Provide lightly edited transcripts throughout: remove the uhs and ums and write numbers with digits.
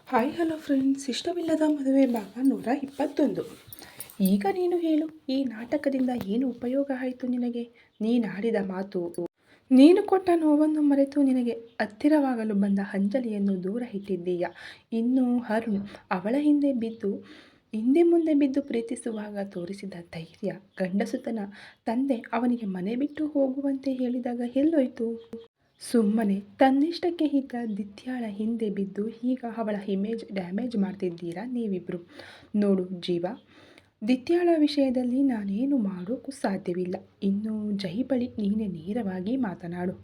Hi hello friends, ಇಷ್ಟವಿಲ್ಲದ ಮದುವೆ ಭಾಗ 121. ಈಗ ನೀನು ಹೇಳು, ಈ ನಾಟಕದಿಂದ ಏನು ಉಪಯೋಗ ಆಯಿತು ನಿನಗೆ? ನೀನಾಡಿದ ಮಾತು, ನೀನು ಕೊಟ್ಟ ನೋವನ್ನು ಮರೆತು ನಿನಗೆ ಹತ್ತಿರವಾಗಲು ಬಂದ ಅಂಜಲಿಯನ್ನು ದೂರ ಇಟ್ಟಿದ್ದೀಯ. ಇನ್ನು ಅರುಣ್ ಅವಳ ಹಿಂದೆ ಮುಂದೆ ಬಿದ್ದು ಪ್ರೀತಿಸುವಾಗ ತೋರಿಸಿದ ಧೈರ್ಯ, ಗಂಡಸುತನ, ತಂದೆ ಅವನಿಗೆ ಮನೆ ಬಿಟ್ಟು ಹೋಗುವಂತೆ ಹೇಳಿದಾಗ ಎಲ್ಲೋಯ್ತು? ಸುಮ್ಮನೆ ತನ್ನಿಷ್ಟಕ್ಕೆ ಇದ್ದ ದಿತ್ಯಾಳ ಹಿಂದೆ ಬಿದ್ದು ಈಗ ಅವಳ ಇಮೇಜ್ ಡ್ಯಾಮೇಜ್ ಮಾಡ್ತಿದ್ದೀರಾ ನೀವಿಬ್ರು. ನೋಡು ಜೀವ, ದಿತ್ಯಾಳ ವಿಷಯದಲ್ಲಿ ನಾನೇನು ಮಾಡೋಕ್ಕೂ ಸಾಧ್ಯವಿಲ್ಲ. ಇನ್ನು ಜೈ ಬಳಿ ನೀನೇ ನೇರವಾಗಿ ಮಾತನಾಡು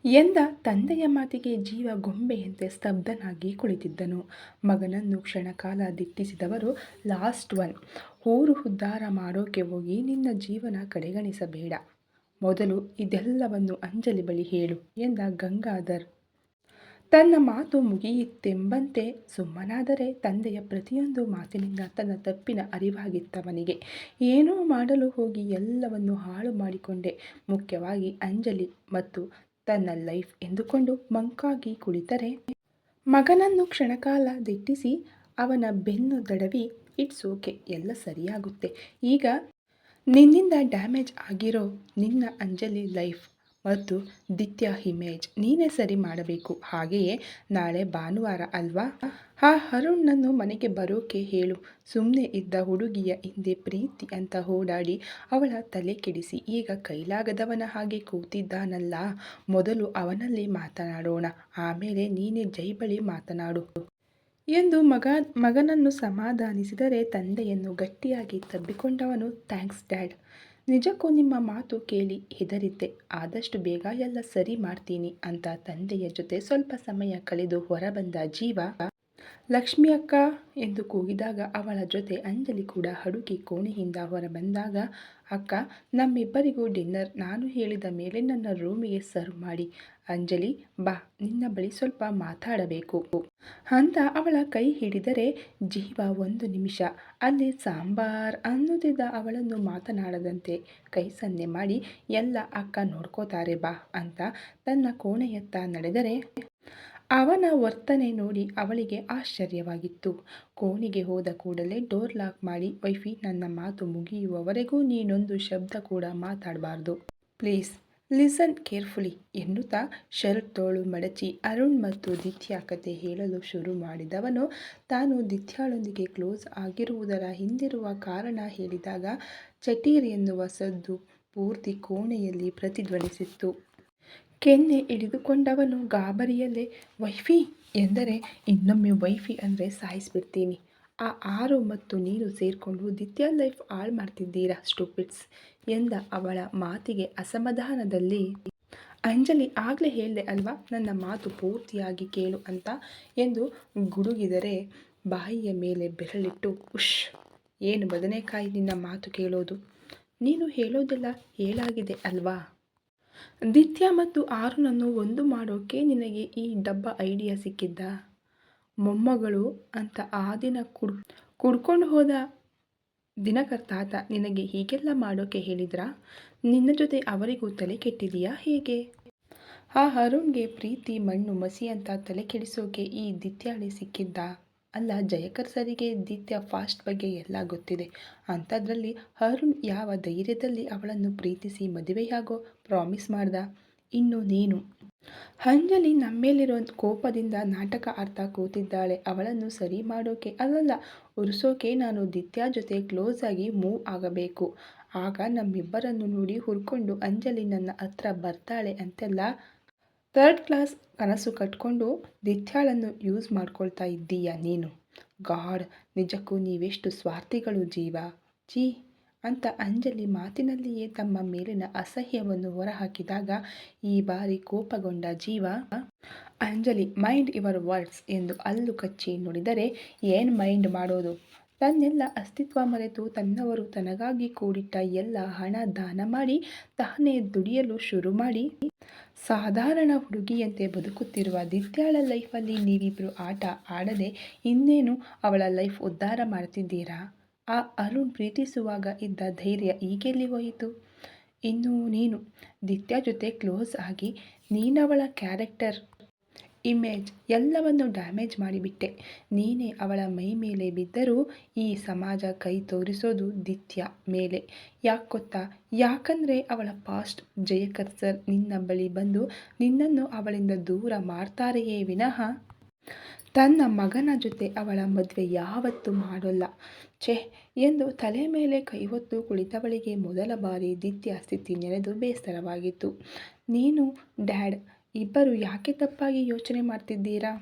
ಎಂದ ತಂದೆಯ ಮಾತಿಗೆ ಜೀವ ಗೊಂಬೆಯಂತೆ ಸ್ತಬ್ಧನಾಗಿ ಕುಳಿತಿದ್ದನು. ಮಗನನ್ನು ಕ್ಷಣಕಾಲ ದಿಟ್ಟಿಸಿದವರು ಲಾಸ್ಟ್ ಒನ್. ಊರು ಉದ್ಧಾರ ಮಾಡೋಕೆ ಹೋಗಿ ನಿನ್ನ ಜೀವನ ಕಡೆಗಣಿಸಬೇಡ. ಮೊದಲು ಇದೆಲ್ಲವನ್ನು ಅಂಜಲಿ ಬಳಿ ಹೇಳು ಎಂದ ಗಂಗಾಧರ್. ತನ್ನ ಮಾತು ಮುಗಿಯಿತೆಂಬಂತೆ ಸುಮ್ಮನಾದರೆ ತಂದೆಯ ಪ್ರತಿಯೊಂದು ಮಾತಿನಿಂದ ತನ್ನ ತಪ್ಪಿನ ಅರಿವಾಗಿತ್ತವನಿಗೆ. ಏನೋ ಮಾಡಲು ಹೋಗಿ ಎಲ್ಲವನ್ನು ಹಾಳು ಮಾಡಿಕೊಂಡೆ, ಮುಖ್ಯವಾಗಿ ಅಂಜಲಿ ಮತ್ತು ತನ್ನ ಲೈಫ್ ಎಂದುಕೊಂಡು ಮಂಕಾಗಿ ಕುಳಿತರೆ ಮಗನನ್ನು ಕ್ಷಣಕಾಲ ದಿಟ್ಟಿಸಿ ಅವನ ಬೆನ್ನು ದಡವಿ ಇಟ್ಸ್ ಓಕೆ, ಎಲ್ಲ ಸರಿಯಾಗುತ್ತೆ. ಈಗ ನಿನ್ನಿಂದ ಡ್ಯಾಮೇಜ್ ಆಗಿರೋ ನಿನ್ನ ಅಂಜಲಿ ಲೈಫ್ ಮತ್ತು ದಿತ್ಯ ಇಮೇಜ್ ನೀನೇ ಸರಿ ಮಾಡಬೇಕು. ಹಾಗೆಯೇ ನಾಳೆ ಭಾನುವಾರ ಅಲ್ವಾ? ಆ ಅರುಣ್ನನ್ನು ಮನೆಗೆ ಬರೋಕೆ ಹೇಳು. ಸುಮ್ಮನೆ ಇದ್ದ ಹುಡುಗಿಯ ಹಿಂದೆ ಪ್ರೀತಿ ಅಂತ ಓಡಾಡಿ ಅವಳ ತಲೆ ಕೆಡಿಸಿ ಈಗ ಕೈಲಾಗದವನ ಹಾಗೆ ಕೂತಿದ್ದಾನಲ್ಲ, ಮೊದಲು ಅವನಲ್ಲಿ ಮಾತನಾಡೋಣ, ಆಮೇಲೆ ನೀನೇ ಜೈ ಬಳಿ ಮಾತನಾಡು ಎಂದು ಮಗನನ್ನು ಸಮಾಧಾನಿಸಿದರೆ ತಂದೆಯನ್ನು ಗಟ್ಟಿಯಾಗಿ ತಬ್ಬಿಕೊಂಡವನು, ಥ್ಯಾಂಕ್ಸ್ ಡ್ಯಾಡ್. ನಿಜಕ್ಕೂ ನಿಮ್ಮ ಮಾತು ಕೇಳಿ ಹೆದರಿದ್ದೆ. ಆದಷ್ಟು ಬೇಗ ಎಲ್ಲ ಸರಿ ಮಾಡ್ತೀನಿ ಅಂತ ತಂದೆಯ ಜೊತೆ ಸ್ವಲ್ಪ ಸಮಯ ಕಳೆದು ಹೊರಬಂದ ಜೀವ, ಲಕ್ಷ್ಮಿ ಅಕ್ಕ ಎಂದು ಕೂಗಿದಾಗ ಅವಳ ಜೊತೆ ಅಂಜಲಿ ಕೂಡ ಹುಡುಗಿ ಕೋಣೆಯಿಂದ ಹೊರಬಂದಾಗ, ಅಕ್ಕ, ನಮ್ಮಿಬ್ಬರಿಗೂ ಡಿನ್ನರ್ ನಾನು ಹೇಳಿದ ಮೇಲೆ ನನ್ನ ರೂಮಿಗೆ ಸರ್ವ್ ಮಾಡಿ. ಅಂಜಲಿ ಬಾ, ನಿನ್ನ ಬಳಿ ಸ್ವಲ್ಪ ಮಾತಾಡಬೇಕು ಅಂತ ಅವಳ ಕೈ ಹಿಡಿದರೆ ಜೀವ 1 ನಿಮಿಷ ಅಲ್ಲಿ ಸಾಂಬಾರ್ ಅನ್ನುತ್ತಿದ್ದ ಅವಳನ್ನು ಮಾತನಾಡದಂತೆ ಕೈ ಸನ್ನೆ ಮಾಡಿ, ಎಲ್ಲ ಅಕ್ಕ ನೋಡ್ಕೋತಾರೆ ಬಾ ಅಂತ ತನ್ನ ಕೋಣೆಯತ್ತ ನಡೆದರೆ ಅವನ ವರ್ತನೆ ನೋಡಿ ಅವಳಿಗೆ ಆಶ್ಚರ್ಯವಾಗಿತ್ತು. ಕೋಣೆಗೆ ಹೋದ ಕೂಡಲೇ ಡೋರ್ ಲಾಕ್ ಮಾಡಿ, ವೈಫಿ, ನನ್ನ ಮಾತು ಮುಗಿಯುವವರೆಗೂ ನೀನೊಂದು ಶಬ್ದ ಕೂಡ ಮಾತಾಡಬಾರ್ದು, ಪ್ಲೀಸ್ ಲಿಸನ್ ಕೇರ್ಫುಲಿ ಎನ್ನುತ್ತಾ ಶರ್ಟ್ ತೋಳು ಮಡಚಿ ಅರುಣ್ ಮತ್ತು ದಿತ್ಯ ಕತೆ ಹೇಳಲು ಶುರು ಮಾಡಿದವನು ತಾನು ದಿತ್ಯಾಳೊಂದಿಗೆ ಕ್ಲೋಸ್ ಆಗಿರುವುದರ ಹಿಂದಿರುವ ಕಾರಣ ಹೇಳಿದಾಗ ಚಟೀರ್ ಎನ್ನುವ ಸದ್ದು ಪೂರ್ತಿ ಕೋಣೆಯಲ್ಲಿ ಪ್ರತಿಧ್ವನಿಸಿತ್ತು. ಕೆನ್ನೆ ಹಿಡಿದುಕೊಂಡವನು ಗಾಬರಿಯಲ್ಲೇ ವೈಫಿ ಎಂದರೆ, ಇನ್ನೊಮ್ಮೆ ವೈಫಿ ಅಂದರೆ ಸಾಯಿಸಿಬಿಡ್ತೀನಿ. ಆ ಆರು ಮತ್ತು ನೀನು ಸೇರಿಕೊಂಡು ದಿತ್ಯ ಲೈಫ್ ಹಾಳು ಮಾಡ್ತಿದ್ದೀರಾ ಸ್ಟೂಪಿಡ್ಸ್ ಎಂದ ಅವಳ ಮಾತಿಗೆ ಅಸಮಾಧಾನದಲ್ಲಿ, ಅಂಜಲಿ, ಆಗಲೇ ಹೇಳಿದೆ ಅಲ್ವಾ ನನ್ನ ಮಾತು ಪೂರ್ತಿಯಾಗಿ ಕೇಳು ಅಂತ ಎಂದು ಗುಡುಗಿದರೆ ಬಾಯಿಯ ಮೇಲೆ ಬೆರಳಿಟ್ಟು, ಉಶ್, ಏನು ಬದನೆಕಾಯಿ ನಿನ್ನ ಮಾತು ಕೇಳೋದು, ನೀನು ಹೇಳೋದೆಲ್ಲ ಹೇಳಾಗಿದೆ ಅಲ್ವಾ? ದಿತ್ಯ ಮತ್ತು ಆರುನನ್ನು ಒಂದು ಮಾಡೋಕೆ ನಿನಗೆ ಈ ಡಬ್ಬ ಐಡಿಯಾ ಸಿಕ್ಕಿದ್ದ? ಮೊಮ್ಮಗಳು ಅಂತ ಆ ದಿನ ಕುಡ್ಕೊಂಡು ಹೋದ ದಿನಕರ್ ತಾತ ನಿನಗೆ ಹೀಗೆಲ್ಲ ಮಾಡೋಕೆ ಹೇಳಿದ್ರಾ? ನಿನ್ನ ಜೊತೆ ಅವರಿಗೂ ತಲೆ ಕೆಟ್ಟಿದೆಯಾ ಹೇಗೆ? ಆ ಅರುಣ್ಗೆ ಪ್ರೀತಿ ಮಣ್ಣು ಮಸಿ ಅಂತ ತಲೆ ಕೆಡಿಸೋಕೆ ಈ ದಿತ್ಯಾಳೆ ಸಿಕ್ಕಿದ್ದ? ಅಲ್ಲ, ಜಯಕರ್ ಸರಿಗೆ ದಿತ್ಯ ಫಾಸ್ಟ್ ಬಗ್ಗೆ ಎಲ್ಲ ಗೊತ್ತಿದೆ. ಅಂಥದ್ರಲ್ಲಿ ಅರುಣ್ ಯಾವ ಧೈರ್ಯದಲ್ಲಿ ಅವಳನ್ನು ಪ್ರೀತಿಸಿ ಮದುವೆಯಾಗೋ ಪ್ರಾಮಿಸ್ ಮಾಡ್ದ? ಇನ್ನು ನೀನು? ಅಂಜಲಿ ನಮ್ಮೇಲಿರೋ ಕೋಪದಿಂದ ನಾಟಕ ಆಡ್ತಾ ಕೂತಿದ್ದಾಳೆ. ಅವಳನ್ನು ಸರಿ ಮಾಡೋಕೆ ಅಲ್ಲಲ್ಲ, ಉರಿಸೋಕೆ ನಾನು ದಿತ್ಯ ಜೊತೆ ಕ್ಲೋಸ್ ಆಗಿ ಮೂವ್ ಆಗಬೇಕು. ಆಗ ನಮ್ಮಿಬ್ಬರನ್ನು ನೋಡಿ ಹುರ್ಕೊಂಡು ಅಂಜಲಿ ನನ್ನ ಹತ್ರ ಬರ್ತಾಳೆ ಅಂತೆಲ್ಲ ಥರ್ಡ್ ಕ್ಲಾಸ್ ಕನಸು ಕಟ್ಕೊಂಡು ದಿತ್ಯಾಳನ್ನು ಯೂಸ್ ಮಾಡ್ಕೊಳ್ತಾ ಇದ್ದೀಯ ನೀನು. ಗಾಡ್, ನಿಜಕ್ಕೂ ನೀವೆಷ್ಟು ಸ್ವಾರ್ಥಿಗಳು ಜೀವ. ಜೀ ಅಂತ ಅಂಜಲಿ ಮಾತಿನಲ್ಲಿಯೇ ತಮ್ಮ ಮೇಲಿನ ಅಸಹ್ಯವನ್ನು ಹೊರಹಾಕಿದಾಗ ಈ ಬಾರಿ ಕೋಪಗೊಂಡ ಜೀವ, ಅಂಜಲಿ, ಮೈಂಡ್ ಯುವರ್ ವರ್ಡ್ಸ್ ಎಂದು ಹಲ್ಲು ಕಚ್ಚಿ ನುಡಿದರೆ, ಏನು ಮೈಂಡ್ ಮಾಡೋದು? ತನ್ನೆಲ್ಲ ಅಸ್ತಿತ್ವ ಮರೆತು ತನ್ನವರು ತನಗಾಗಿ ಕೂಡಿಟ್ಟ ಎಲ್ಲ ಹಣ ದಾನ ಮಾಡಿ ತಾನೇ ದುಡಿಯಲು ಶುರು ಮಾಡಿ ಸಾಧಾರಣ ಹುಡುಗಿಯಂತೆ ಬದುಕುತ್ತಿರುವ ದಿತ್ಯಾಳ ಲೈಫಲ್ಲಿ ನೀವಿಬ್ಬರು ಆಟ ಆಡದೆ ಇನ್ನೇನು ಅವಳ ಲೈಫ್ ಉದ್ಧಾರ ಮಾಡ್ತಿದ್ದೀರಾ? ಆ ಅರುಣ್ ಪ್ರೀತಿಸುವಾಗ ಇದ್ದ ಧೈರ್ಯ ಈಗೆಲ್ಲಿ ಹೋಯಿತು? ಇನ್ನು ನೀನು ದಿತ್ಯ ಜೊತೆ ಕ್ಲೋಸ್ ಆಗಿ ನೀನವಳ ಕ್ಯಾರೆಕ್ಟರ್ ಇಮೇಜ್ ಎಲ್ಲವನ್ನು ಡ್ಯಾಮೇಜ್ ಮಾಡಿಬಿಟ್ಟೆ. ನೀನೇ ಅವಳ ಮೈ ಮೇಲೆ ಬಿದ್ದರೂ ಈ ಸಮಾಜ ಕೈ ತೋರಿಸೋದು ದಿತ್ಯ ಮೇಲೆ. ಯಾಕೆ ಗೊತ್ತಾ? ಯಾಕಂದರೆ ಅವಳ ಪಾಸ್ಟ್ ಜಯಕರ್ ಸರ್ ನಿನ್ನ ಬಳಿ ಬಂದು ನಿನ್ನನ್ನು ಅವಳಿಂದ ದೂರ ಮಾಡ್ತಾರೆಯೇ ವಿನಃ ತನ್ನ ಮಗನ ಜೊತೆ ಅವಳ ಮದುವೆ ಯಾವತ್ತೂ ಮಾಡೋಲ್ಲ. ಛೆ ಎಂದು ತಲೆ ಮೇಲೆ ಕೈ ಹೊತ್ತು ಕುಳಿತವಳಿಗೆ ಮೊದಲ ಬಾರಿ ದಿತ್ಯ ಸ್ಥಿತಿ ನೆನೆದು ಬೇಸರವಾಗಿತ್ತು. ನೀನು ಡ್ಯಾಡ್ ಇಬ್ಬರು ಯಾಕೆ ತಪ್ಪಾಗಿ ಯೋಚನೆ ಮಾಡ್ತಿದ್ದೀರಾ?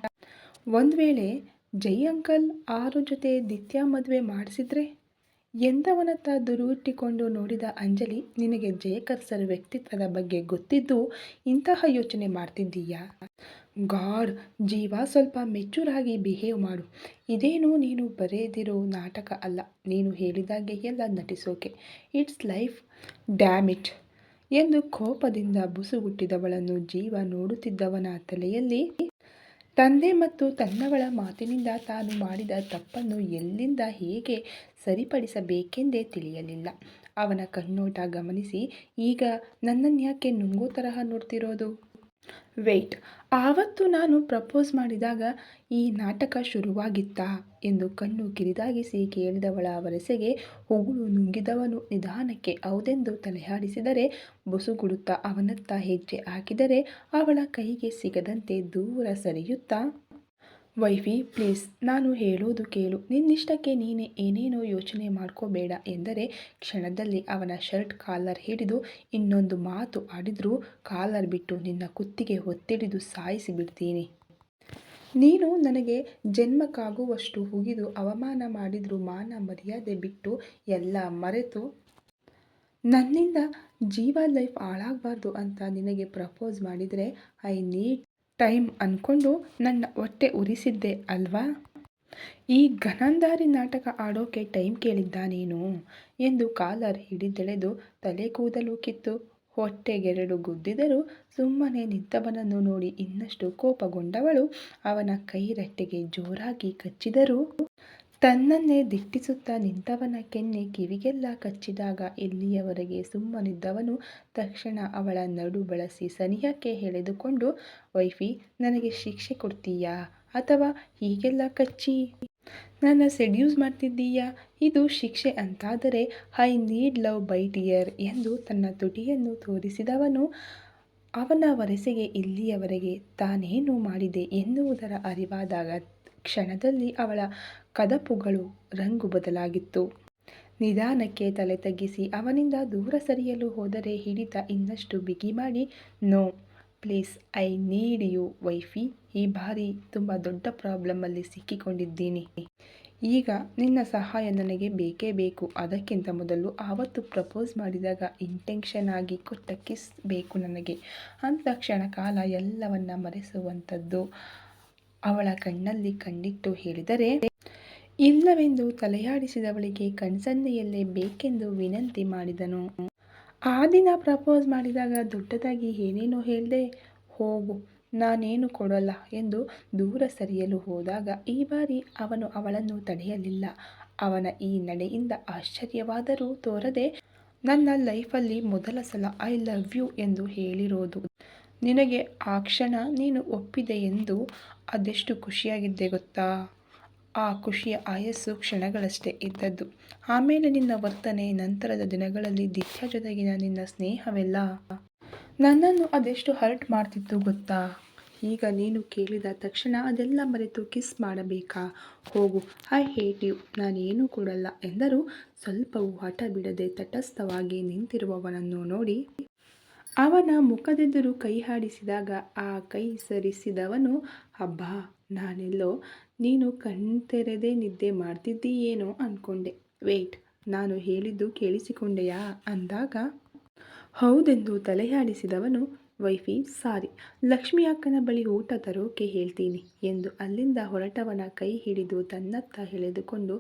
ಒಂದು ವೇಳೆ ಜೈ ಅಂಕಲ್ ಆರು ಜೊತೆ ದಿತ್ಯ ಮದುವೆ ಮಾಡಿಸಿದ್ರೆ ಎಂದವನತ್ತ ದುರುಟ್ಟಿಕೊಂಡು ನೋಡಿದ ಅಂಜಲಿ, ನಿನಗೆ ಜಯಕರ್ ಸರ್ ವ್ಯಕ್ತಿತ್ವದ ಬಗ್ಗೆ ಗೊತ್ತಿದ್ದು ಇಂತಹ ಯೋಚನೆ ಮಾಡ್ತಿದ್ದೀಯಾ? ಗಾಡ್ ಜೀವ, ಸ್ವಲ್ಪ ಮೆಚೂರ್ ಆಗಿ ಬಿಹೇವ್ ಮಾಡು. ಇದೇನು ನೀನು ಬರೆದಿರೋ ನಾಟಕ ಅಲ್ಲ, ನೀನು ಹೇಳಿದಾಗೆ ಎಲ್ಲ ನಟಿಸೋಕೆ. ಇಟ್ಸ್ ಲೈಫ್, ಡ್ಯಾಮ್ ಇಟ್ ಎಂದು ಕೋಪದಿಂದ ಬುಸುಗುಟ್ಟಿದವಳನ್ನು ಜೀವ ನೋಡುತ್ತಿದ್ದವನ ತಲೆಯಲ್ಲಿ ತಂದೆ ಮತ್ತು ತನ್ನವಳ ಮಾತಿನಿಂದ ತಾನು ಮಾಡಿದ ತಪ್ಪನ್ನು ಎಲ್ಲಿಂದ ಹೇಗೆ ಸರಿಪಡಿಸಬೇಕೆಂದೇ ತಿಳಿಯಲಿಲ್ಲ. ಅವನ ಕಣ್ಣೋಟ ಗಮನಿಸಿ, ಈಗ ನನ್ನನ್ಯಾಕೆ ನುಂಗೋ ತರಹ ನೋಡ್ತಿರೋದು? ವೆಯ್ಟ್, ಆವತ್ತು ನಾನು ಪ್ರಪೋಸ್ ಮಾಡಿದಾಗ ಈ ನಾಟಕ ಶುರುವಾಗಿತ್ತಾ ಎಂದು ಕಣ್ಣು ಕಿರಿದಾಗಿಸಿ ಕೇಳಿದವಳ ವರಸೆಗೆ ಉಗುಳು ನುಂಗಿದವನು ನಿಧಾನಕ್ಕೆ ಹೌದೆಂದು ತಲೆಯಾಡಿಸಿದರೆ, ಬುಸುಗುಡುತ್ತಾ ಅವನತ್ತ ಹೆಜ್ಜೆ ಹಾಕಿದರೆ ಅವಳ ಕೈಗೆ ಸಿಗದಂತೆ ದೂರ ಸರಿಯುತ್ತಾ, ವೈಫಿ ಪ್ಲೀಸ್ ನಾನು ಹೇಳೋದು ಕೇಳು, ನಿನ್ನಿಷ್ಟಕ್ಕೆ ನೀನೇ ಏನೇನೋ ಯೋಚನೆ ಮಾಡ್ಕೋಬೇಡ ಎಂದರೆ ಕ್ಷಣದಲ್ಲಿ ಅವನ ಶರ್ಟ್ ಕಾಲರ್ ಹಿಡಿದು ಇನ್ನೊಂದು ಮಾತು ಆಡಿದ್ರೂ ಕಾಲರ್ ಬಿಟ್ಟು ನಿನ್ನ ಕುತ್ತಿಗೆ ಒತ್ತಿಡಿದು ಸಾಯಿಸಿ ಬಿಡ್ತೀನಿ. ನೀನು ನನಗೆ ಜನ್ಮಕ್ಕಾಗುವಷ್ಟು ಹುಗಿದು ಅವಮಾನ ಮಾಡಿದ್ರು ಮಾನ ಮರ್ಯಾದೆ ಬಿಟ್ಟು ಎಲ್ಲ ಮರೆತು ನನ್ನಿಂದ ಜೀವ ಲೈಫ್ ಹಾಳಾಗಬಾರ್ದು ಅಂತ ನಿನಗೆ ಪ್ರಪೋಸ್ ಮಾಡಿದರೆ ಐ ನೀಡ್ ಟೈಮ್ ಅಂದ್ಕೊಂಡು ನನ್ನ ಹೊಟ್ಟೆ ಉರಿಸಿದ್ದೆ ಅಲ್ವಾ? ಈ ಗನಂದಾರಿ ನಾಟಕ ಆಡೋಕೆ ಟೈಮ್ ಕೇಳಿದ್ದ ನೀನು ಎಂದು ಕಾಲರ್ ಹಿಡಿದೆಳೆದು ತಲೆ ಕೂದಲು ಕಿತ್ತು ಹೊಟ್ಟೆಗೆರಡು ಗುದ್ದಿದರೂ ಸುಮ್ಮನೆ ನಿಂತವನನ್ನು ನೋಡಿ ಇನ್ನಷ್ಟು ಕೋಪಗೊಂಡವಳು ಅವನ ಕೈ ರಟ್ಟೆಗೆ ಜೋರಾಗಿ ಕಚ್ಚಿದರೂ ತನ್ನನ್ನೇ ದಿಟ್ಟಿಸುತ್ತಾ ನಿಂತವನ ಕೆನ್ನೆ ಕಿವಿಗೆಲ್ಲ ಕಚ್ಚಿದಾಗ ಇಲ್ಲಿಯವರೆಗೆ ಸುಮ್ಮನಿದ್ದವನು ತಕ್ಷಣ ಅವಳ ನಡು ಬಳಸಿ ಸನಿಹಕ್ಕೆ ಎಳೆದುಕೊಂಡು, ವೈಫಿ ನನಗೆ ಶಿಕ್ಷೆ ಕೊಡ್ತೀಯಾ ಅಥವಾ ಹೀಗೆಲ್ಲ ಕಚ್ಚಿ ನನ್ನ ಸೆಡ್ಯೂಸ್ ಮಾಡ್ತಿದ್ದೀಯಾ? ಇದು ಶಿಕ್ಷೆ ಅಂತಾದರೆ I need love bite ear ಎಂದು ತನ್ನ ತುಟಿಯನ್ನು ತೋರಿಸಿದವನು ಅವನ ವರಸೆಗೆ ಇಲ್ಲಿಯವರೆಗೆ ತಾನೇನು ಮಾಡಿದೆ ಎನ್ನುವುದರ ಅರಿವಾದಾಗ ಕ್ಷಣದಲ್ಲಿ ಅವಳ ಕದಪುಗಳು ರಂಗು ಬದಲಾಗಿತ್ತು. ನಿಧಾನಕ್ಕೆ ತಲೆ ತಗ್ಗಿಸಿ ಅವನಿಂದ ದೂರ ಸರಿಯಲು ಹೋದರೆ ಹಿಡಿತ ಇನ್ನಷ್ಟು ಬಿಗಿ ಮಾಡಿ, no please I need you wifey, ಈ ಬಾರಿ ತುಂಬ ದೊಡ್ಡ ಪ್ರಾಬ್ಲಮ್ಮಲ್ಲಿ ಸಿಕ್ಕಿಕೊಂಡಿದ್ದೀನಿ. ಈಗ ನಿನ್ನ ಸಹಾಯ ನನಗೆ ಬೇಕೇ ಬೇಕು. ಅದಕ್ಕಿಂತ ಮೊದಲು ಆವತ್ತು ಪ್ರಪೋಸ್ ಮಾಡಿದಾಗ ಇಂಟೆನ್ಷನ್ ಆಗಿ ಕೊಟ್ಟ ಕಿಸ್ ಬೇಕು ನನಗೆ ಅಂತ ಕ್ಷಣಕಾಲ ಎಲ್ಲವನ್ನ ಮರೆಸುವಂಥದ್ದು ಅವಳ ಕಣ್ಣಲ್ಲಿ ಕಣ್ಣಿಟ್ಟು ಹೇಳಿದರೆ, ಇಲ್ಲವೆಂದು ತಲೆಯಾಡಿಸಿದವಳಿಗೆ ಕಣ್ಸನ್ನೆಯಲ್ಲೇ ಬೇಕೆಂದು ವಿನಂತಿ ಮಾಡಿದನು. ಆ ದಿನ ಪ್ರಪೋಸ್ ಮಾಡಿದಾಗ ದೊಡ್ಡದಾಗಿ ಏನೇನೋ ಹೇಳಿದೆ, ಹೋಗು ನಾನೇನು ಕೊಡೋಲ್ಲ ಎಂದು ದೂರ ಸರಿಯಲು ಹೋದಾಗ ಈ ಬಾರಿ ಅವನು ಅವಳನ್ನು ತಡೆಯಲಿಲ್ಲ. ಅವನ ಈ ನಡೆಯಿಂದ ಆಶ್ಚರ್ಯವಾದರೂ ತೋರದೆ, ನನ್ನ ಲೈಫಲ್ಲಿ ಮೊದಲ ಸಲ ಐ ಲವ್ ಯು ಎಂದು ಹೇಳಿರೋದು ನಿನಗೆ ಆ ಕ್ಷಣ ನೀನು ಒಪ್ಪಿದೆ ಎಂದು ಅದೆಷ್ಟು ಖುಷಿಯಾಗಿದ್ದೆ ಗೊತ್ತಾ? ಆ ಖುಷಿಯ ಆಯಸ್ಸು ಕ್ಷಣಗಳಷ್ಟೇ ಇದ್ದದ್ದು. ಆಮೇಲೆ ನಿನ್ನ ವರ್ತನೆ, ನಂತರದ ದಿನಗಳಲ್ಲಿ ದಿತ್ಯ ಜೊತೆಗಿನ ನಿನ್ನ ಸ್ನೇಹವೆಲ್ಲ ನನ್ನನ್ನು ಅದೆಷ್ಟು ಹರ್ಟ್ ಮಾಡ್ತಿತ್ತು ಗೊತ್ತಾ? ಈಗ ನೀನು ಕೇಳಿದ ತಕ್ಷಣ ಅದೆಲ್ಲ ಮರೆತು ಕಿಸ್ ಮಾಡಬೇಕಾ? ಹೋಗು, ಐ ಹೇಟ್ ಯು, ನಾನೇನು ಕೊಡಲ್ಲ ಎಂದರೂ ಸ್ವಲ್ಪವೂ ಹಠ ಬಿಡದೆ ತಟಸ್ಥವಾಗಿ ನಿಂತಿರುವವನನ್ನು ನೋಡಿ ಅವನ ಮುಖದೆದುರು ಕೈ ಹಾಡಿಸಿದಾಗ ಆ ಕೈ ಸರಿಸಿದವನು, ಅಬ್ಬಾ ನಾನೆಲ್ಲೋ ನೀನು ಕಣ್ತೆರೆದೇ ನಿದ್ದೆ ಮಾಡ್ತಿದ್ದೀಯೇನೋ ಅಂದ್ಕೊಂಡೆ. ವೇಟ್, ನಾನು ಹೇಳಿದ್ದು ಕೇಳಿಸಿಕೊಂಡೆಯಾ ಅಂದಾಗ ಹೌದೆಂದು ತಲೆಯಾಡಿಸಿದವನು, ವೈಫಿ ಸಾರಿ, ಲಕ್ಷ್ಮಿ ಅಕ್ಕನ ಬಳಿ ಊಟ ತರೋಕೆ ಹೇಳ್ತೀನಿ ಎಂದು ಅಲ್ಲಿಂದ ಹೊರಟವನ ಕೈ ಹಿಡಿದು ತನ್ನತ್ತ ಎಳೆದುಕೊಂಡು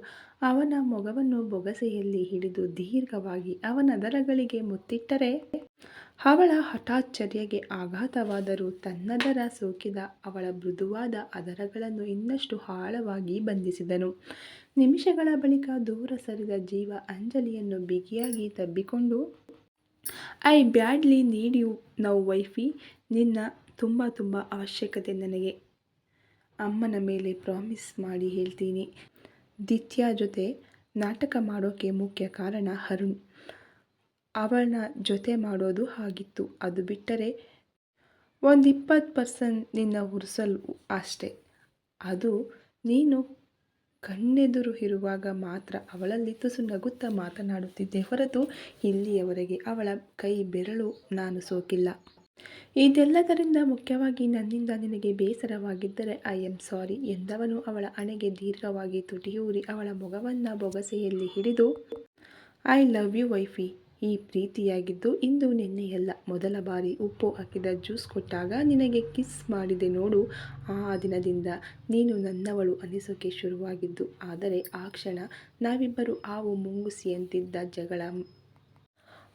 ಅವನ ಮೊಗವನ್ನು ಬೊಗಸೆಯಲ್ಲಿ ಹಿಡಿದು ದೀರ್ಘವಾಗಿ ಅವನದರಗಳಿಗೆ ಮುತ್ತಿಟ್ಟರೆ ಅವಳ ಹಠಾಚ್ಚರ್ಯಗೆ ಆಘಾತವಾದರೂ ತನ್ನದರ ಸೋಕಿದ ಅವಳ ಮೃದುವಾದ ಅದರಗಳನ್ನು ಇನ್ನಷ್ಟು ಆಳವಾಗಿ ಬಂಧಿಸಿದನು. ನಿಮಿಷಗಳ ಬಳಿಕ ದೂರ ಸರಿದ ಜೀವ ಅಂಜಲಿಯನ್ನು ಬಿಗಿಯಾಗಿ ತಬ್ಬಿಕೊಂಡು, I badly need you now wifey, ನಿನ್ನ ತುಂಬ ಅವಶ್ಯಕತೆ ನನಗೆ ಅಮ್ಮನ ಮೇಲೆ ಪ್ರಾಮಿಸ್ ಮಾಡಿ ಹೇಳ್ತೀನಿ. ದಿತ್ಯಾ ಜೊತೆ ನಾಟಕ ಮಾಡೋಕ್ಕೆ ಮುಖ್ಯ ಕಾರಣ ಅರುಣ್. ಅವಳ ಜೊತೆ ಮಾಡೋದು ಆಗಿತ್ತು. ಅದು ಬಿಟ್ಟರೆ ಒಂದು 20% ನಿನ್ನ ಉರ್ಸಲು ಅಷ್ಟೆ. ಅದು ನೀನು ಕಣ್ಣೆದುರು ಇರುವಾಗ ಮಾತ್ರ ಅವಳಲ್ಲಿ ತುಸು ನಗುತ್ತಾ ಮಾತನಾಡುತ್ತಿದ್ದೆ ಹೊರತು ಇಲ್ಲಿಯವರೆಗೆ ಅವಳ ಕೈ ಬೆರಳು ನಾನು ಸೋಕಿಲ್ಲ. ಇದೆಲ್ಲದರಿಂದ ಮುಖ್ಯವಾಗಿ ನನ್ನಿಂದ ನಿನಗೆ ಬೇಸರವಾಗಿದ್ದರೆ ಐ ಆಮ್ ಸಾರಿ ಎಂದವನು ಅವಳ ಹಣೆಗೆ ದೀರ್ಘವಾಗಿ ತುಟಿಯೂರಿ ಅವಳ ಮೊಗವನ್ನು ಬೊಗಸೆಯಲ್ಲಿ ಹಿಡಿದು ಐ ಲವ್ ಯು ವೈಫಿ. ಈ ಪ್ರೀತಿಯಾಗಿದ್ದು ಇಂದು ನಿನ್ನೆಯಲ್ಲ. ಮೊದಲ ಬಾರಿ ಉಪ್ಪು ಹಾಕಿದ ಜ್ಯೂಸ್ ಕೊಟ್ಟಾಗ ನಿನಗೆ ಕಿಸ್ ಮಾಡಿದೆ ನೋಡು, ಆ ದಿನದಿಂದ ನೀನು ನನ್ನವಳು ಅನಿಸೋಕೆ ಶುರುವಾಗಿದ್ದು. ಆದರೆ ಆ ಕ್ಷಣ ನಾವಿಬ್ಬರು ಹಾವು ಮುಂಗುಸಿಯಂತಿದ್ದ ಜಗಳ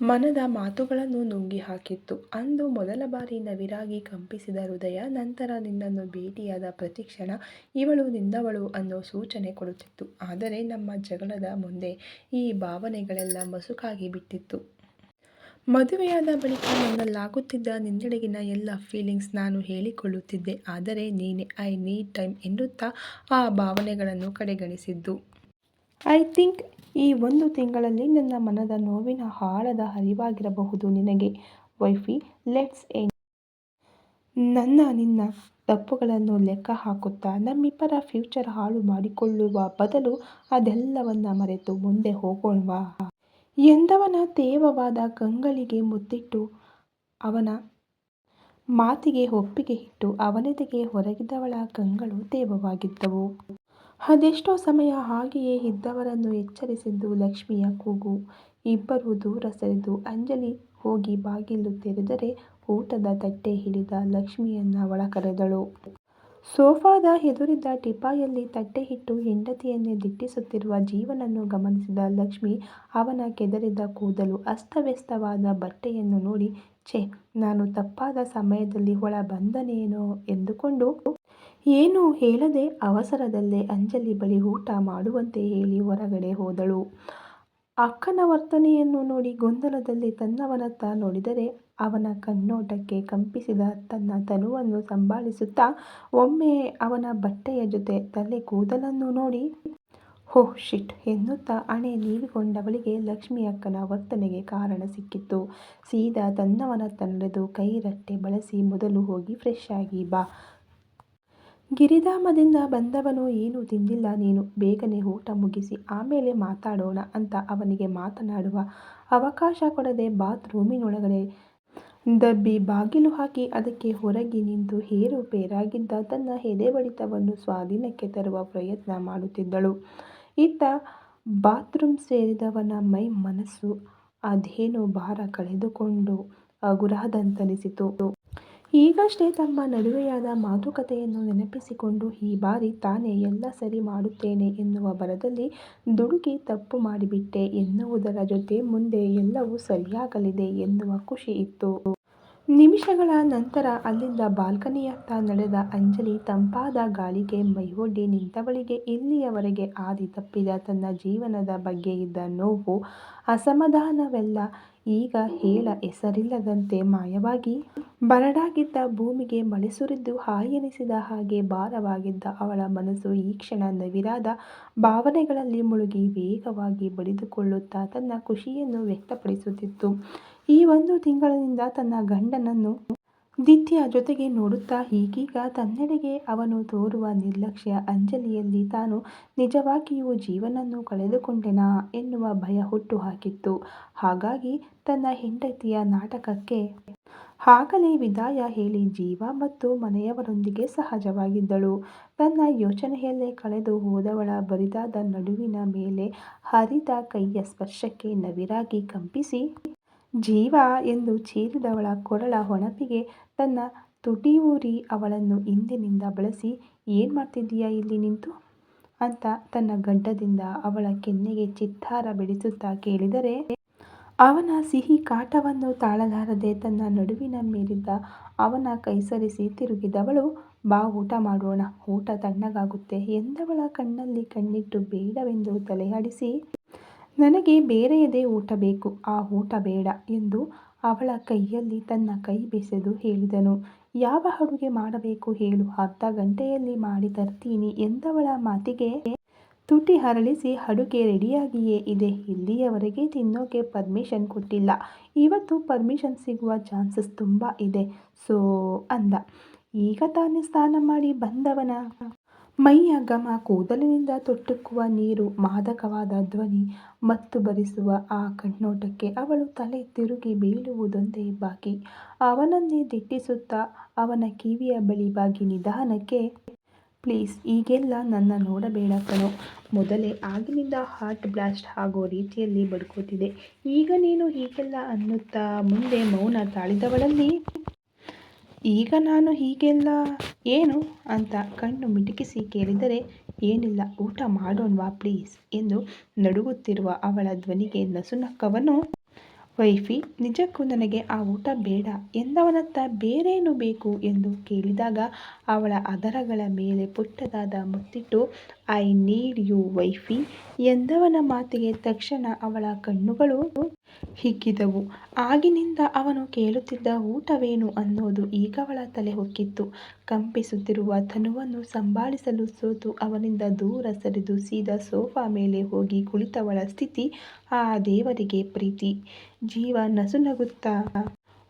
ಮನದ ಮಾತುಗಳನ್ನು ನುಂಗಿ ಹಾಕಿತ್ತು. ಅಂದು ಮೊದಲ ಬಾರಿ ನವಿರಾಗಿ ಕಂಪಿಸಿದ ಹೃದಯ ನಂತರ ನಿನ್ನನ್ನು ಭೇಟಿಯಾದ ಪ್ರತಿಕ್ಷಣ ಇವಳು ನಿನ್ನವಳು ಅನ್ನೋ ಸೂಚನೆ ಕೊಡುತ್ತಿತ್ತು. ಆದರೆ ನಮ್ಮ ಜಗಳದ ಮುಂದೆ ಈ ಭಾವನೆಗಳೆಲ್ಲ ಮಸುಕಾಗಿ ಬಿಟ್ಟಿತ್ತು. ಮದುವೆಯಾದ ಬಳಿಕ ನನ್ನಲ್ಲಾಗುತ್ತಿದ್ದ ನಿನ್ನೆಡೆಗಿನ ಎಲ್ಲ ಫೀಲಿಂಗ್ಸ್ ನಾನು ಹೇಳಿಕೊಳ್ಳುತ್ತಿದ್ದೆ. ಆದರೆ ನೀನೆ ಐ ನೀಡ್ ಟೈಮ್ ಎನ್ನುತ್ತಾ ಆ ಭಾವನೆಗಳನ್ನು ಕಡೆಗಣಿಸಿದ್ದು. ಐ ಥಿಂಕ್ ಈ 1 ತಿಂಗಳಲ್ಲಿ ನನ್ನ ಮನದ ನೋವಿನ ಆಳದ ಅರಿವಾಗಿರಬಹುದು ನಿನಗೆ ವೈಫಿ. Let's end. ನಿನ್ನ ತಪ್ಪುಗಳನ್ನು ಲೆಕ್ಕ ಹಾಕುತ್ತಾ ನಮ್ಮಿಬ್ಬರ ಫ್ಯೂಚರ್ ಹಾಳು ಮಾಡಿಕೊಳ್ಳುವ ಬದಲು ಅದೆಲ್ಲವನ್ನ ಮರೆತು ಮುಂದೆ ಹೋಗೋಣವಾ ಎಂದವನ ತೇವವಾದ ಕಂಗಳಿಗೆ ಮುತ್ತಿಟ್ಟು ಅವನ ಮಾತಿಗೆ ಒಪ್ಪಿಗೆ ಇಟ್ಟು ಅವನೆದೆಗೆ ಹೊರಗಿದ್ದವಳ ಕಂಗಳು ತೇವವಾಗಿದ್ದವು. ಅದೆಷ್ಟೋ ಸಮಯ ಹಾಗೆಯೇ ಇದ್ದವರನ್ನು ಎಚ್ಚರಿಸಿದ್ದು ಲಕ್ಷ್ಮಿಯ ಕೂಗು. ಇಬ್ಬರೂ ದೂರ ಸರಿದು ಅಂಜಲಿ ಹೋಗಿ ಬಾಗಿಲು ತೆರೆದರೆ ಊಟದ ತಟ್ಟೆ ಹಿಡಿದ ಲಕ್ಷ್ಮಿಯನ್ನ ಒಳಕರೆದಳು. ಸೋಫಾದ ಎದುರಿದ್ದ ಟಿಪಾಯಲ್ಲಿ ತಟ್ಟೆ ಇಟ್ಟು ಹೆಂಡತಿಯನ್ನೇ ದಿಟ್ಟಿಸುತ್ತಿರುವ ಜೀವನನ್ನು ಗಮನಿಸಿದ ಲಕ್ಷ್ಮಿ ಅವನ ಕೆದರಿದ ಕೂದಲು, ಅಸ್ತವ್ಯಸ್ತವಾದ ಬಟ್ಟೆಯನ್ನು ನೋಡಿ ಛೆ, ನಾನು ತಪ್ಪಾದ ಸಮಯದಲ್ಲಿ ಒಳ ಬಂದನೇನೋ ಎಂದುಕೊಂಡು ಏನೂ ಹೇಳದೆ ಅವಸರದಲ್ಲೇ ಅಂಜಲಿ ಬಳಿ ಊಟ ಮಾಡುವಂತೆ ಹೇಳಿ ಹೊರಗಡೆ ಹೋದಳು. ಅಕ್ಕನ ವರ್ತನೆಯನ್ನು ನೋಡಿ ಗೊಂದಲದಲ್ಲಿ ತನ್ನವನತ್ತ ನೋಡಿದರೆ ಅವನ ಕಣ್ಣೋಟಕ್ಕೆ ಕಂಪಿಸಿದ ತನ್ನ ತನುವನ್ನು ಸಂಭಾಳಿಸುತ್ತಾ ಒಮ್ಮೆ ಅವನ ಬಟ್ಟೆಯ ಜೊತೆ ತಲೆ ಕೂದಲನ್ನು ನೋಡಿ ಓಹ್ ಶಿಟ್ ಎನ್ನುತ್ತಾ ಹಣೆ ನೀವಿಕೊಂಡವಳಿಗೆ ಲಕ್ಷ್ಮಿ ಅಕ್ಕನ ವರ್ತನೆಗೆ ಕಾರಣ ಸಿಕ್ಕಿತ್ತು. ಸೀದಾ ತನ್ನವನತ್ತ ನಡೆದು ಕೈ ರಟ್ಟೆ ಬಳಸಿ ಮೊದಲು ಹೋಗಿ ಫ್ರೆಶ್ ಆಗಿ ಬಾ. ಗಿರಿಧಾಮದಿಂದ ಬಂದವನು ಏನೂ ತಿಂದಿಲ್ಲ ನೀನು. ಬೇಗನೆ ಊಟ ಮುಗಿಸಿ ಆಮೇಲೆ ಮಾತಾಡೋಣ ಅಂತ ಅವನಿಗೆ ಮಾತನಾಡುವ ಅವಕಾಶ ಕೊಡದೆ ಬಾತ್ ರೂಮಿನೊಳಗಡೆ ದಬ್ಬಿ ಬಾಗಿಲು ಹಾಕಿ ಅದಕ್ಕೆ ಹೊರಗೆ ನಿಂತು ಏರುಪೇರಾಗಿದ್ದ ತನ್ನ ಎದೆಬಡಿತವನ್ನು ಸ್ವಾಧೀನಕ್ಕೆ ತರುವ ಪ್ರಯತ್ನ ಮಾಡುತ್ತಿದ್ದಳು. ಇತ್ತ ಬಾತ್ರೂಮ್ ಸೇರಿದವನ ಮೈ ಮನಸ್ಸು ಅದೇನೋ ಭಾರ ಕಳೆದುಕೊಂಡು ಹಗುರಾದಂತನಿಸಿತು. ಈಗಷ್ಟೇ ತಮ್ಮ ನಡುವೆಯಾದ ಮಾತುಕತೆಯನ್ನು ನೆನಪಿಸಿಕೊಂಡು ಈ ಬಾರಿ ತಾನೇ ಎಲ್ಲ ಸರಿ ಮಾಡುತ್ತೇನೆ ಎನ್ನುವ ಭರದಲ್ಲಿ ದುಡುಕಿ ತಪ್ಪು ಮಾಡಿಬಿಟ್ಟೆ ಎನ್ನುವುದರ ಜೊತೆ ಮುಂದೆ ಎಲ್ಲವೂ ಸರಿಯಾಗಲಿದೆ ಎನ್ನುವ ಖುಷಿ ಇತ್ತು. ನಿಮಿಷಗಳ ನಂತರ ಅಲ್ಲಿಂದ ಬಾಲ್ಕನಿಯತ್ತ ನಡೆದ ಅಂಜಲಿ ತಂಪಾದ ಗಾಳಿಗೆ ಮೈಯೊಡ್ಡಿ ನಿಂತವಳಿಗೆ ಇಲ್ಲಿಯವರೆಗೆ ಹಾದಿ ತಪ್ಪಿದ ತನ್ನ ಜೀವನದ ಬಗ್ಗೆ ಇದ್ದ ನೋವು, ಅಸಮಾಧಾನವೆಲ್ಲ ಈಗ ಹೇಳ ಹೆಸರಿಲ್ಲದಂತೆ ಮಾಯವಾಗಿ ಬರಡಾಗಿದ್ದ ಭೂಮಿಗೆ ಮಳೆ ಸುರಿದು ಹಾಯೆನಿಸಿದ ಹಾಗೆ ಭಾರವಾಗಿದ್ದ ಅವಳ ಮನಸ್ಸು ಈ ಕ್ಷಣ ನವಿರಾದ ಭಾವನೆಗಳಲ್ಲಿ ಮುಳುಗಿ ವೇಗವಾಗಿ ಬಡಿದುಕೊಳ್ಳುತ್ತಾ ತನ್ನ ಖುಷಿಯನ್ನು ವ್ಯಕ್ತಪಡಿಸುತ್ತಿತ್ತು. ಈ 1 ತಿಂಗಳಿನಿಂದ ತನ್ನ ಗಂಡನನ್ನು ದಿತ್ಯ ಜೊತೆಗೆ ನೋಡುತ್ತಾ ಈಗೀಗ ತನ್ನೆಡೆಗೆ ಅವನು ತೋರುವ ನಿರ್ಲಕ್ಷ್ಯ ಅಂಜಲಿಯಲ್ಲಿ ತಾನು ನಿಜವಾಗಿಯೂ ಜೀವನನ್ನು ಕಳೆದುಕೊಂಡೆನಾ ಎನ್ನುವ ಭಯ ಹುಟ್ಟು ಹಾಕಿತ್ತು. ಹಾಗಾಗಿ ತನ್ನ ಹೆಂಡತಿಯ ನಾಟಕಕ್ಕೆ ಆಗಲೇ ವಿದಾಯ ಹೇಳಿ ಜೀವ ಮತ್ತು ಮನೆಯವರೊಂದಿಗೆ ಸಹಜವಾಗಿದ್ದಳು. ತನ್ನ ಯೋಚನೆಯಲ್ಲೇ ಕಳೆದು ಹೋದವಳ ಬರಿದಾದ ನಡುವಿನ ಮೇಲೆ ಹರಿದ ಕೈಯ ಸ್ಪರ್ಶಕ್ಕೆ ನವಿರಾಗಿ ಕಂಪಿಸಿ ಜೀವ ಎಂದು ಚೀರಿದವಳ ಕೊರಳ ಹೊಣಪಿಗೆ ತನ್ನ ತುಟಿಯೂರಿ ಅವಳನ್ನು ಹಿಂದಿನಿಂದ ಬಳಸಿ ಏನ್ ಮಾಡ್ತಿದ್ದೀಯಾ ಇಲ್ಲಿ ನಿಂತು ಅಂತ ತನ್ನ ಗಡ್ಡದಿಂದ ಅವಳ ಕೆನ್ನೆಗೆ ಚಿತ್ತಾರ ಬಿಡಿಸುತ್ತಾ ಕೇಳಿದರೆ ಅವನ ಸಿಹಿ ಕಾಟವನ್ನು ತಾಳಲಾರದೆ ತನ್ನ ನಡುವಿನ ಮೇಲಿದ್ದ ಅವನ ಕೈಸರಿಸಿ ತಿರುಗಿದವಳು ಬಾ ಊಟ ಮಾಡೋಣ, ಊಟ ತಣ್ಣಗಾಗುತ್ತೆ ಎಂದವಳ ಕಣ್ಣಲ್ಲಿ ಕಣ್ಣಿಟ್ಟು ಬೇಡವೆಂದು ತಲೆಯಾಡಿಸಿ ನನಗೆ ಬೇರೆಯದೇ ಊಟ ಬೇಕು, ಆ ಊಟ ಬೇಡ ಎಂದು ಅವಳ ಕೈಯಲ್ಲಿ ತನ್ನ ಕೈ ಬೆಸೆದು ಹೇಳಿದನು. ಯಾವ ಅಡುಗೆ ಮಾಡಬೇಕು ಹೇಳು, ಅರ್ಧ ಗಂಟೆಯಲ್ಲಿ ಮಾಡಿ ತರ್ತೀನಿ ಎಂದವಳ ಮಾತಿಗೆ ತುಟಿ ಅರಳಿಸಿ ಅಡುಗೆ ರೆಡಿಯಾಗಿಯೇ ಇದೆ, ಇಲ್ಲಿಯವರೆಗೆ ತಿನ್ನೋಕೆ ಪರ್ಮಿಷನ್ ಕೊಟ್ಟಿಲ್ಲ, ಇವತ್ತು ಪರ್ಮಿಷನ್ ಸಿಗುವ ಚಾನ್ಸಸ್ ತುಂಬ ಇದೆ ಸೋ ಅಂದ. ಈಗ ತಾನೇ ಸ್ನಾನ ಮಾಡಿ ಬಂದವನ ಮೈಯ ಘಮ, ಕೂದಲಿನಿಂದ ತೊಟ್ಟುಕ್ಕುವ ನೀರು, ಮಾದಕವಾದ ಧ್ವನಿ ಮತ್ತು ಭರಿಸುವ ಆ ಕಣ್ಣೋಟಕ್ಕೆ ಅವಳು ತಲೆ ತಿರುಗಿ ಬೀಳುವುದೊಂದೇ ಬಾಕಿ. ಅವನನ್ನೇ ದಿಟ್ಟಿಸುತ್ತಾ ಅವನ ಕಿವಿಯ ಬಳಿ ಬಾಗಿ ನಿಧಾನಕ್ಕೆ, ಪ್ಲೀಸ್ ಈಗೆಲ್ಲ ನನ್ನ ನೋಡಬೇಡ ಕಣೋ, ಮೊದಲೇ ಆಗಿನಿಂದ ಹಾರ್ಟ್ ಬ್ಲಾಸ್ಟ್ ಆಗೋ ರೀತಿಯಲ್ಲಿ ಬಡ್ಕೋತಿದೆ, ಈಗ ನೀನು ಹೀಗೆಲ್ಲ ಅನ್ನುತ್ತಾ ಮುಂದೆ ಮೌನ ತಾಳಿದವಳಲ್ಲಿ, ಈಗ ನಾನು ಹೀಗೆಲ್ಲ ಏನು ಅಂತ ಕಣ್ಣು ಮಿಟುಕಿಸಿ ಕೇಳಿದರೆ, ಏನಿಲ್ಲ ಊಟ ಮಾಡೋಣವಾ ಪ್ಲೀಸ್ ಎಂದು ನಡುಗುತ್ತಿರುವ ಅವಳ ಧ್ವನಿಗೆ ನಸುನಕ್ಕವನು, ವೈಫಿ ನಿಜಕ್ಕೂ ನನಗೆ ಆ ಊಟ ಬೇಡ ಎಂದವನತ್ತ ಬೇರೇನು ಬೇಕು ಎಂದು ಕೇಳಿದಾಗ ಅವಳ ಅದರಗಳ ಮೇಲೆ ಪುಟ್ಟದಾದ ಮುತ್ತಿಟ್ಟು, ಐ ನೀಡ್ ಯು ವೈಫಿ ಎಂದವನ ಮಾತಿಗೆ ತಕ್ಷಣ ಅವಳ ಕಣ್ಣುಗಳು ಹಿಗ್ಗಿದವು. ಆಗಿನಿಂದ ಅವನು ಕೇಳುತ್ತಿದ್ದ ಊಟವೇನು ಅನ್ನೋದು ಈಗವಳ ತಲೆ ಹೊಕ್ಕಿತ್ತು. ಕಂಪಿಸುತ್ತಿರುವ ತನುವನ್ನು ಸಂಭಾಳಿಸಲು ಸೋತು ಅವನಿಂದ ದೂರ ಸರಿದು ಸೀದಾ ಸೋಫಾ ಮೇಲೆ ಹೋಗಿ ಕುಳಿತವಳ ಸ್ಥಿತಿ ಆ ದೇವರಿಗೆ ಪ್ರೀತಿ. ಜೀವ ನಸುನಗುತ್ತಾ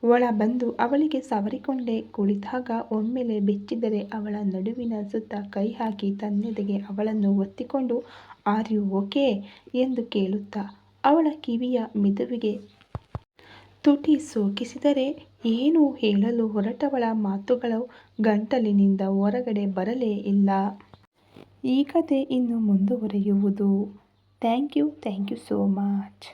ಒಳ ಬಂದು ಅವಳಿಗೆ ಸವರಿಕೊಂಡೇ ಕುಳಿತಾಗ ಒಮ್ಮೆಲೆ ಬೆಚ್ಚಿದರೆ ಅವಳ ನಡುವಿನ ಸುತ್ತ ಕೈ ಹಾಕಿ ತನ್ನೆದೆಗೆ ಅವಳನ್ನು ಒತ್ತಿಕೊಂಡು, ಆರ್ ಯು ಓಕೆ ಎಂದು ಕೇಳುತ್ತಾ ಅವಳ ಕಿವಿಯ ಮೆದುವಿಗೆ ತುಟಿ ಸೋಕಿಸಿದರೆ ಏನೂ ಹೇಳಲು ಹೊರಟವಳ ಮಾತುಗಳು ಗಂಟಲಿನಿಂದ ಹೊರಗಡೆ ಬರಲೇ ಇಲ್ಲ. ಈ ಕಥೆ ಇನ್ನು ಮುಂದುವರಿಯುವುದು. Thank you so much.